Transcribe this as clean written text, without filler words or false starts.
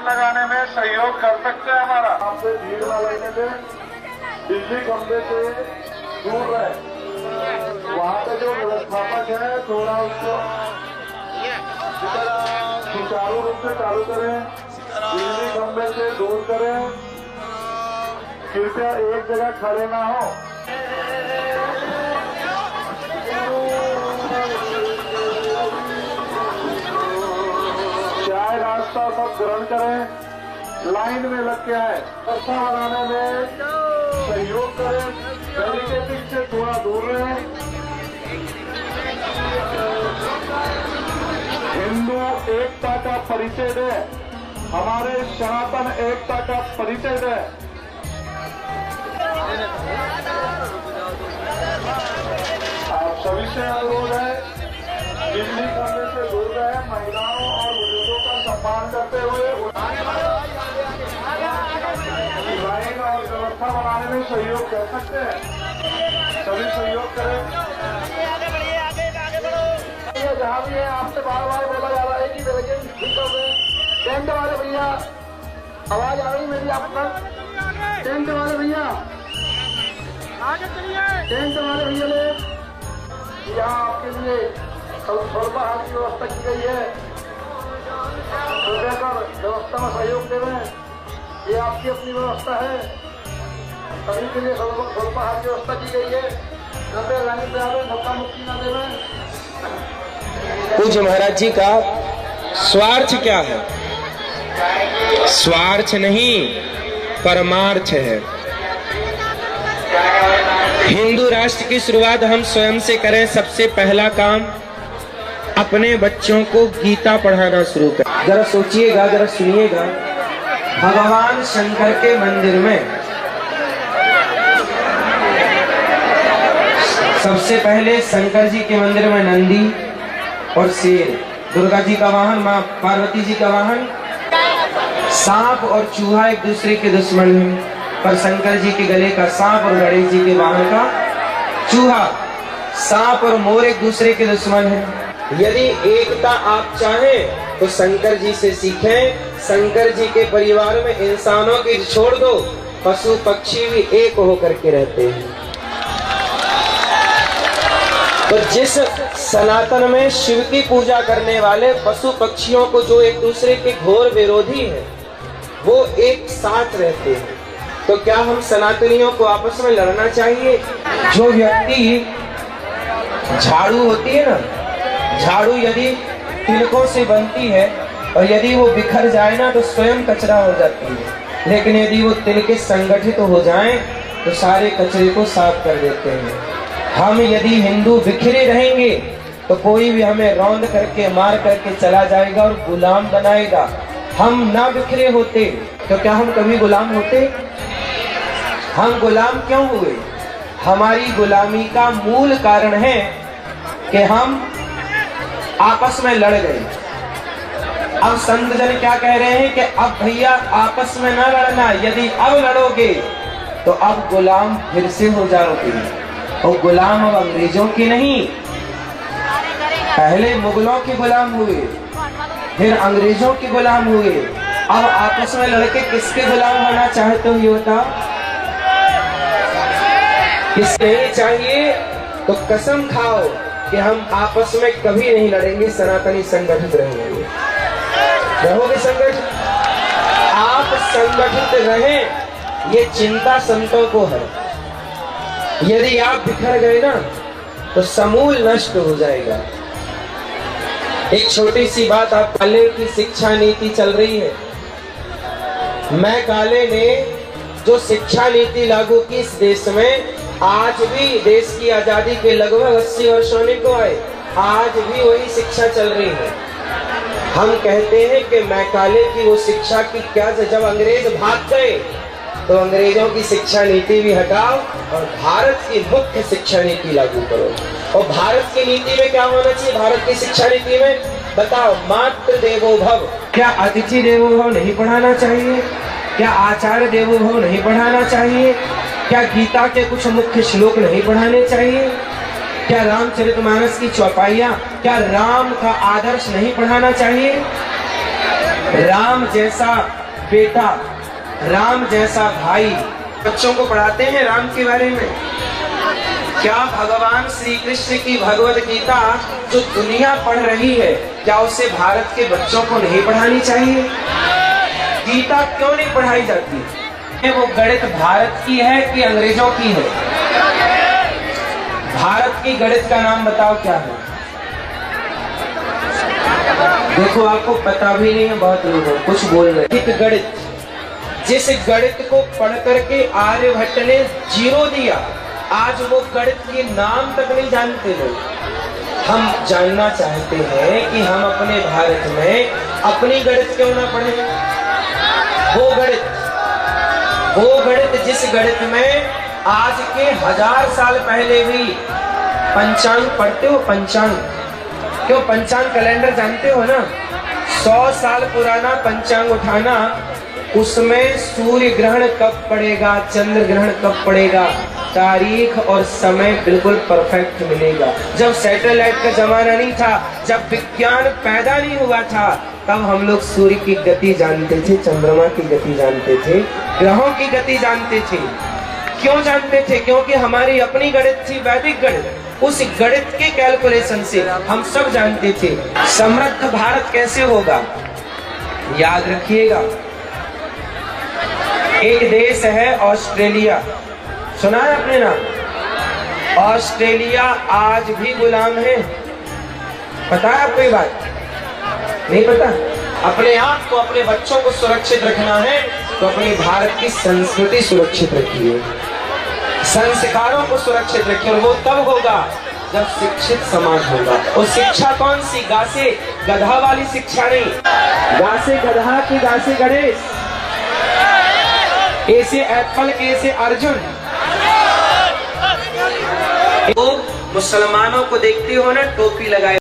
लगाने में सहयोग कर सकते हैं हमारा। आपसे भीड़ न लगने से बिजली खंभे से दूर रहे, वहाँ पे जो व्यवस्थापक है थोड़ा उसको सुचारू रूप से चालू करें, बिजली खंभे से दूर करें, कृपया एक जगह खड़े ना हो। चाय नाश्ता सब ग्रहण करें, लाइन में लग के आए, व्यवस्था बनाने में सहयोग करें, बैरिकेडिंग से थोड़ा दूर रहें। हिंदू एकता का परिचय दे, हमारे सनातन एकता का परिचय दे। आप सभी से अनुरोध है, बिजली खंभे से दूर रहे, महिलाओं और बुजुर्गों का सम्मान करते हुए लाइन और व्यवस्था बनाने में सहयोग कर सकते हैं। सभी सहयोग करें। जहाँ भी है आपसे बार बार बोला जा रहा है कि टेंट वाले भैया, आवाज आ रही मेरी आप तक? टेंट वाले भैया, टेंट वाले भैया लोग, यहाँ आपके लिए स्वल्पाहार की व्यवस्था की गई है, कृपया कर व्यवस्था में सहयोग देवें। ये आपकी अपनी व्यवस्था है, सभी के लिए स्वल्पाहार की व्यवस्था की गई है। कृपया लाइन पे आवे, धक्का मुक्की न देवें। पूज्य महाराज जी का स्वार्थ क्या है? स्वार्थ नहीं, परमार्थ है। हिंदू राष्ट्र की शुरुआत हम स्वयं से करें। सबसे पहला काम अपने बच्चों को गीता पढ़ाना शुरू करें। जरा सोचिएगा, जरा सुनिएगा, भगवान शंकर के मंदिर में सबसे पहले शंकर जी के मंदिर में नंदी और शेर, दुर्गा जी का वाहन, माँ पार्वती जी का वाहन, सांप और चूहा एक दूसरे के दुश्मन हैं, पर शंकर जी के गले का सांप और गणेश जी के वाहन का चूहा। सांप और मोर एक दूसरे के दुश्मन हैं। यदि एकता आप चाहें तो शंकर जी से सीखें। शंकर जी के परिवार में इंसानों की छोड़ दो, पशु पक्षी भी एक होकर के रहते हैं। तो जिस सनातन में शिव की पूजा करने वाले पशु पक्षियों को जो एक दूसरे के घोर विरोधी हैं, वो एक साथ रहते हैं, तो क्या हम सनातनियों को आपस में लड़ना चाहिए? जो व्यक्ति झाड़ू होती है ना, झाड़ू यदि तिलकों से बनती है और यदि वो बिखर जाए ना तो स्वयं कचरा हो जाती है, लेकिन यदि वो तिलके संगठित हो जाएं तो सारे कचरे को साफ कर देते हैं। हम यदि हिंदू बिखरे रहेंगे तो कोई भी हमें रौंद करके मार करके चला जाएगा और गुलाम बनाएगा। हम ना बिखरे होते तो क्या हम कभी गुलाम होते? हम गुलाम क्यों हुए? हमारी गुलामी का मूल कारण है कि हम आपस में लड़ गए। अब संत जन क्या कह रहे हैं कि अब भैया आपस में ना लड़ना, यदि अब लड़ोगे तो अब गुलाम फिर से हो जाओगे। और गुलाम अब अंग्रेजों की नहीं, पहले मुगलों के गुलाम हुए, फिर अंग्रेजों के गुलाम हुए। अब आपस में लड़के किसके गुलाम होना चाहते हो ये बताओ? किसके चाहिए? तो कसम खाओ कि हम आपस में कभी नहीं लड़ेंगे, सनातनी संगठित रहेंगे। रहोगे संगठित? आप संगठित रहें, ये चिंता संतों को है। यदि आप बिखर गए ना तो समूल नष्ट हो जाएगा। एक छोटी सी बात, आप काले की शिक्षा नीति चल रही है। मैं काले ने जो शिक्षा नीति लागू की इस देश में, आज भी देश की आजादी के लगभग 80 वर्ष होने को आए, आज भी वही शिक्षा चल रही है। हम कहते हैं कि मैं काले की वो शिक्षा की क्या, जब अंग्रेज भाग गए तो अंग्रेजों की शिक्षा नीति भी हटाओ और भारत की मुख्य शिक्षा नीति लागू करो। और भारत की नीति में क्या होना चाहिए? भारत की शिक्षा नीति में बताओ, मातृ देवो भव। क्या अतिथि देवो भव नहीं पढ़ाना चाहिए? क्या आचार्य देवो भव नहीं पढ़ाना चाहिए? क्या गीता के कुछ मुख्य श्लोक नहीं पढ़ाने चाहिए? क्या रामचरितमानस की चौपाइयाँ, क्या राम का आदर्श नहीं पढ़ाना चाहिए? राम जैसा बेटा, राम जैसा भाई। बच्चों को पढ़ाते हैं राम के बारे में। क्या भगवान श्री कृष्ण की भगवत गीता जो दुनिया पढ़ रही है, क्या उसे भारत के बच्चों को नहीं पढ़ानी चाहिए? गीता क्यों नहीं पढ़ाई जाती? वो गणित भारत की है कि अंग्रेजों की है? भारत की गणित का नाम बताओ क्या है? देखो आपको पता भी नहीं है, बहुत लोग कुछ बोल रहे हैं। गणित, जिस गणित को पढ़ करके आर्यभट्ट ने 0 दिया, आज वो गणित के नाम तक नहीं जानते लोग। हम जानना चाहते हैं कि हम अपने भारत में अपनी गणित क्यों ना पढ़ें? वो गणित जिस गणित में आज के 1000 साल पहले भी पंचांग पढ़ते हो। पंचांग क्यों? पंचांग कैलेंडर जानते हो ना? 100 साल पुराना पंचांग उठाना, उसमें सूर्य ग्रहण कब पड़ेगा, चंद्र ग्रहण कब पड़ेगा, तारीख और समय बिल्कुल परफेक्ट मिलेगा। जब सैटेलाइट का जमाना नहीं था, जब विज्ञान पैदा नहीं हुआ था, तब हम लोग सूर्य की गति जानते थे, चंद्रमा की गति जानते थे, ग्रहों की गति जानते थे। क्यों जानते थे? क्योंकि हमारी अपनी गणित थी, वैदिक गणित। उस गणित के कैलकुलेशन से हम सब जानते थे। समृद्ध भारत कैसे होगा? याद रखिएगा, एक देश है ऑस्ट्रेलिया, सुना है आपने नाम? ऑस्ट्रेलिया आज भी गुलाम है। पता है आपको ये बात? नहीं पता? अपने आप को, अपने बच्चों को सुरक्षित रखना है तो अपने भारत की संस्कृति सुरक्षित रखिए, संस्कारों को सुरक्षित रखिए। और वो तब होगा जब शिक्षित समाज होगा। और शिक्षा कौन सी? गा से गधा वाली शिक्षा नहीं, गा से गधा की गा से गणेश, ए से एप्पल, ए से अर्जुन। मुसलमानों को देखते हो ना, टोपी लगाए